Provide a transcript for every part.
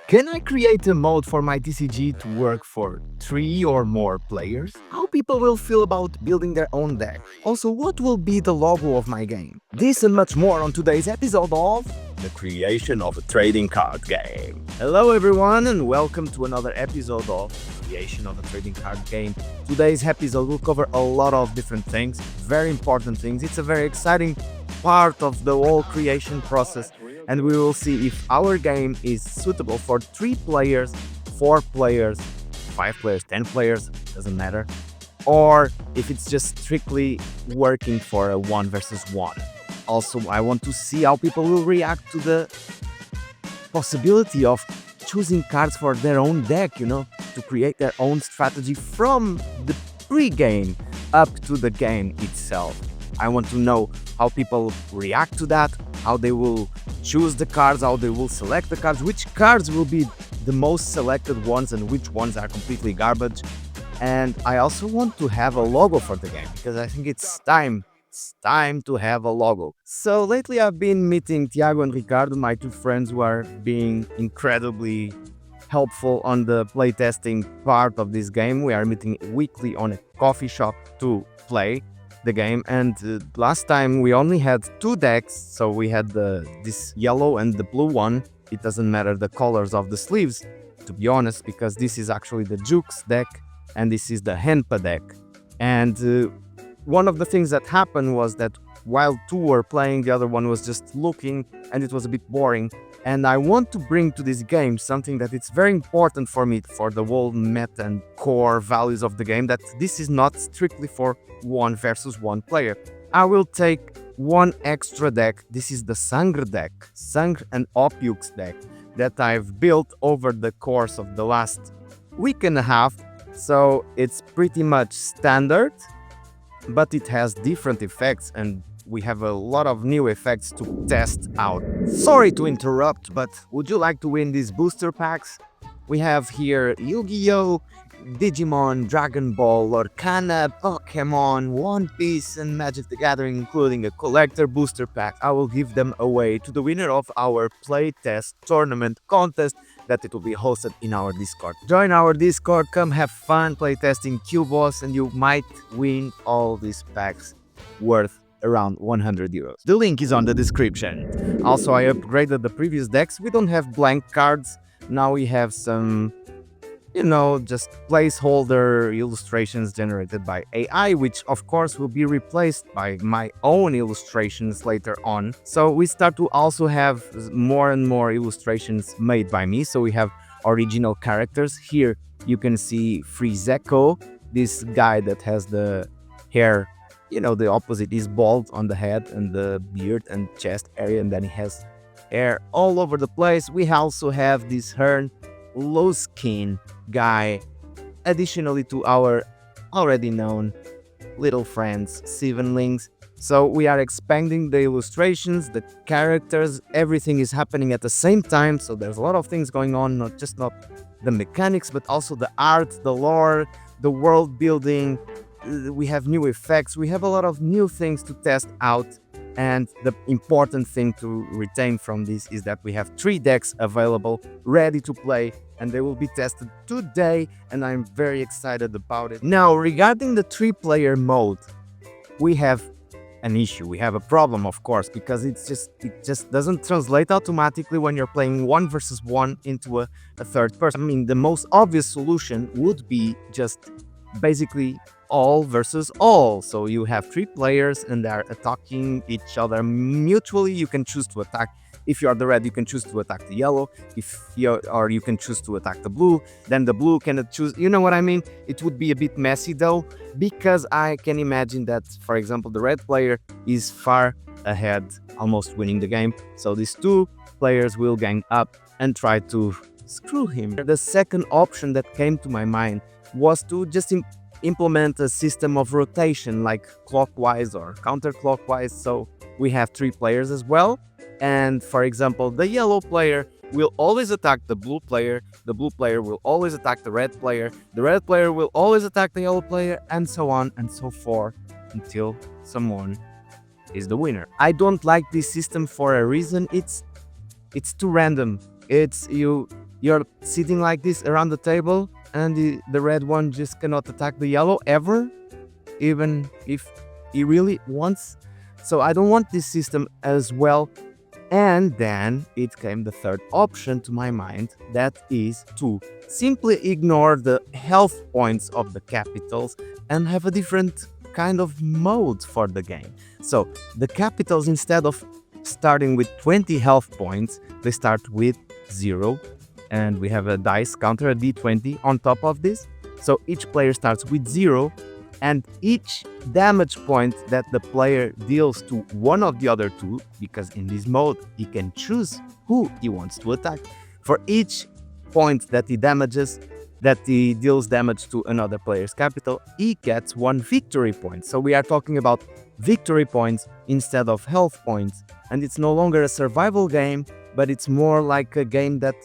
Can I create a mode for my TCG to work for 3 or more players? How people will feel about building their own deck? Also, what will be the logo of my game? This and much more on today's episode of the creation of a trading card game. Hello everyone and welcome to another episode of creation of a trading card game. Today's episode will cover a lot of different things, very important things. It's a very exciting part of the whole creation process, and we will see if our game is suitable for 3 players, 4 players, 5 players, 10 players, doesn't matter, or if it's just strictly working for a 1 versus 1. Also, I want to see how people will react to the possibility of choosing cards for their own deck, to create their own strategy from the pre-game up to the game itself. I want to know how people react to that, how they will choose the cards, how they will select the cards, which cards will be the most selected ones and which ones are completely garbage. And I also want to have a logo for the game because I think it's time to have a logo. So lately I've been meeting Thiago and Ricardo, my 2 friends who are being incredibly helpful on the playtesting part of this game. We are meeting weekly on a coffee shop to play the game, and last time we only had 2 decks, so we had this yellow and the blue one. It doesn't matter the colors of the sleeves, to be honest, because this is actually the Jukes deck and this is the Henpa deck. And one of the things that happened was that while 2 were playing, the other one was just looking, and it was a bit boring. And I want to bring to this game something that it's very important for me, for the whole meta and core values of the game, that this is not strictly for 1 versus 1 player. I will take 1 extra deck. This is the Sangre deck, Sangre and Opux deck, that I've built over the course of the last week and a half. So it's pretty much standard, but it has different effects, and we have a lot of new effects to test out. Sorry to interrupt, but would you like to win these booster packs? We have here Yu-Gi-Oh!, Digimon, Dragon Ball, Lorcana, Pokémon, One Piece, and Magic the Gathering, including a collector booster pack. I will give them away to the winner of our playtest tournament contest that it will be hosted in our Discord. Join our Discord, come have fun playtesting QBÖS, and you might win all these packs worth around 100 euros. The link is on the description. Also, I upgraded the previous decks. We don't have blank cards. Now we have some, just placeholder illustrations generated by AI, which of course will be replaced by my own illustrations later on. So we start to also have more and more illustrations made by me. So we have original characters. Here you can see Frizeko, this guy that has the hair, the opposite is bald on the head and the beard and chest area, and then he has hair all over the place. We also have this Hern low skin guy, additionally to our already known little friends, Sevenlings. So we are expanding the illustrations, the characters, everything is happening at the same time. So there's a lot of things going on, not the mechanics, but also the art, the lore, the world building. We have new effects, we have a lot of new things to test out, and the important thing to retain from this is that we have 3 decks available, ready to play, and they will be tested today, and I'm very excited about it. Now, regarding the 3-player mode, we have an issue, we have a problem, of course, because it just doesn't translate automatically when you're playing 1 versus 1 into a third person. I mean, the most obvious solution would be just basically all versus all. So you have 3 players and they're attacking each other mutually. You can choose to attack. If you are the red, you can choose to attack the yellow. Or you can choose to attack the blue. Then the blue can choose. You know what I mean? It would be a bit messy though, because I can imagine that, for example, the red player is far ahead, almost winning the game. So these 2 players will gang up and try to screw him. The second option that came to my mind was to just implement a system of rotation, like clockwise or counterclockwise. So we have 3 players as well, and for example, the yellow player will always attack the blue player will always attack the red player will always attack the yellow player, and so on and so forth until someone is the winner. I don't like this system for a reason. It's too random. It's you're sitting like this around the table, and the red one just cannot attack the yellow ever, even if he really wants. So I don't want this system as well. And then it came the third option to my mind, that is to simply ignore the health points of the capitals and have a different kind of mode for the game. So the capitals, instead of starting with 20 health points, they start with 0, and we have a dice counter, a d20 on top of this. So each player starts with 0, and each damage point that the player deals to one of the other two, because in this mode he can choose who he wants to attack, for each point that he damages, that he deals damage to another player's capital, he gets 1 victory point. So we are talking about victory points instead of health points, and it's no longer a survival game, but it's more like a game that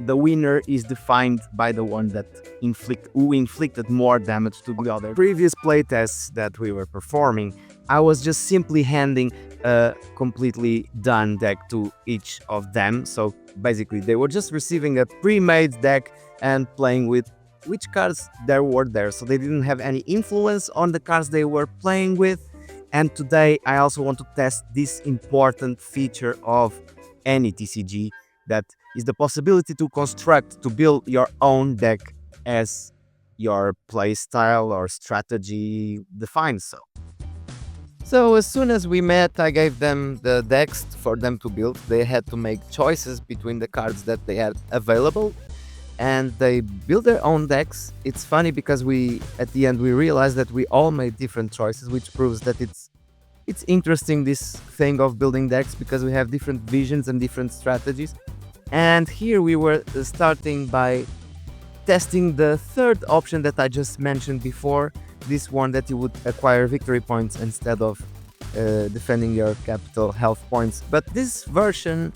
the winner is defined by the one that inflicted more damage to the other. Previous playtests that we were performing, I was just simply handing a completely done deck to each of them. So basically they were just receiving a pre-made deck and playing with which cards there were there. So they didn't have any influence on the cards they were playing with. And today I also want to test this important feature of any TCG, that is the possibility to build your own deck as your playstyle or strategy defines so. So as soon as we met, I gave them the decks for them to build. They had to make choices between the cards that they had available, and they built their own decks. It's funny because at the end we realized that we all made different choices, which proves that it's interesting, this thing of building decks, because we have different visions and different strategies. And here we were starting by testing the third option that I just mentioned before, this one that you would acquire victory points instead of defending your capital health points. But this version,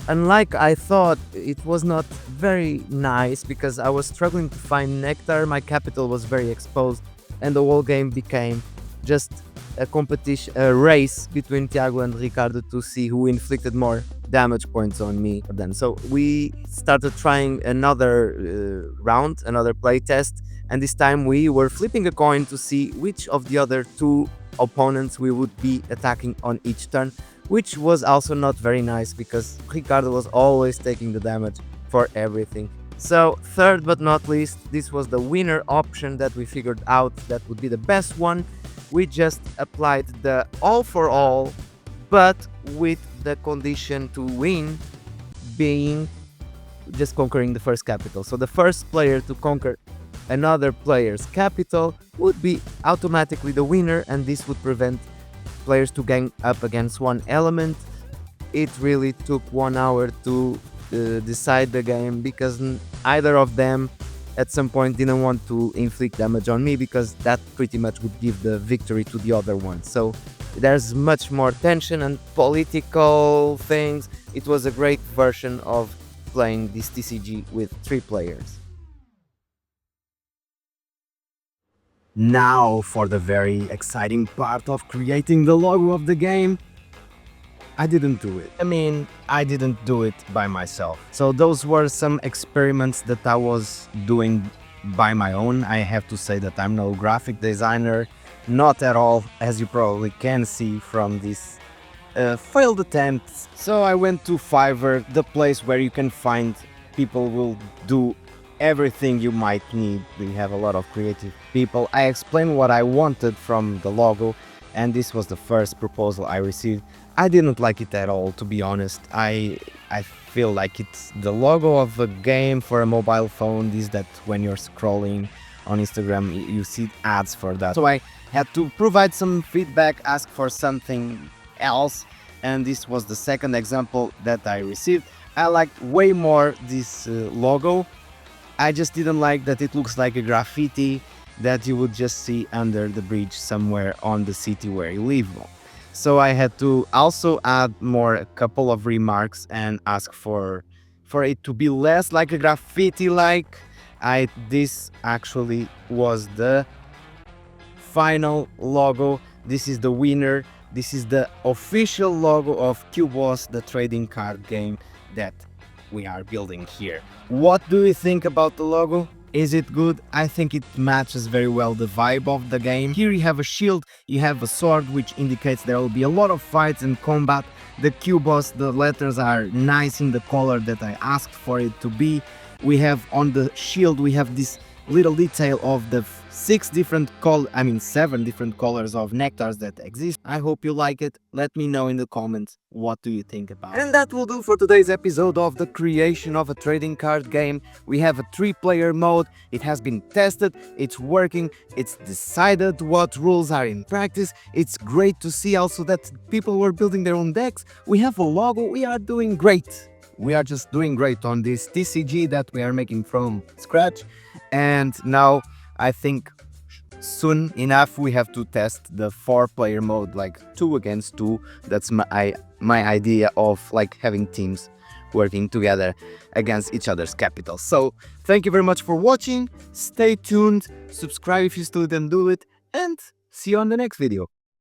unlike I thought, it was not very nice, because I was struggling to find nectar, my capital was very exposed, and the whole game became just a competition, a race between Thiago and Ricardo to see who inflicted more damage points on me then. So we started trying another round, another play test, and this time we were flipping a coin to see which of the other two opponents we would be attacking on each turn, which was also not very nice because Ricardo was always taking the damage for everything. So third but not least, this was the winner option that we figured out that would be the best one. We just applied the all for all, but with the condition to win being just conquering the first capital. So the first player to conquer another player's capital would be automatically the winner, and this would prevent players to gang up against one element. It really took 1 hour to decide the game, because either of them at some point didn't want to inflict damage on me, because that pretty much would give the victory to the other one. So there's much more tension and political things. It was a great version of playing this TCG with 3 players. Now for the very exciting part of creating the logo of the game. I didn't do it. I didn't do it by myself. So those were some experiments that I was doing by my own. I have to say that I'm no graphic designer, not at all, as you probably can see from these failed attempts. So I went to Fiverr, the place where you can find people who will do everything you might need. We have a lot of creative people. I explained what I wanted from the logo, and this was the first proposal I received. I didn't like it at all, to be honest. I feel like it's the logo of a game for a mobile phone. Is that when you're scrolling on Instagram, you see ads for that. So I had to provide some feedback, ask for something else, and this was the second example that I received. I liked way more this logo. I just didn't like that it looks like a graffiti that you would just see under the bridge somewhere on the city where you live. So I had to also add a couple of remarks and ask for it to be less like a graffiti. This actually was the final logo. This is the winner. This is the official logo of QBÖS, the trading card game that we are building here. What do you think about the logo? Is it good? I think it matches very well the vibe of the game. Here you have a shield, you have a sword, which indicates there will be a lot of fights and combat. The QBÖS, the letters are nice in the color that I asked for it to be. We have on the shield, we have this little detail of the 7 different colors of nectars that exist. I hope you like it. Let me know in the comments what do you think about it. And that will do for today's episode of the creation of a trading card game. We have a 3-player mode. It has been tested, it's working, it's decided what rules are in practice. It's great to see also that people were building their own decks. We have a logo, we are doing great. We are just doing great on this TCG that we are making from scratch. And now I think soon enough we have to test the 4-player mode, like 2 against 2. That's my idea of like having teams working together against each other's capitals. So thank you very much for watching. Stay tuned, subscribe if you still didn't do it, and see you on the next video.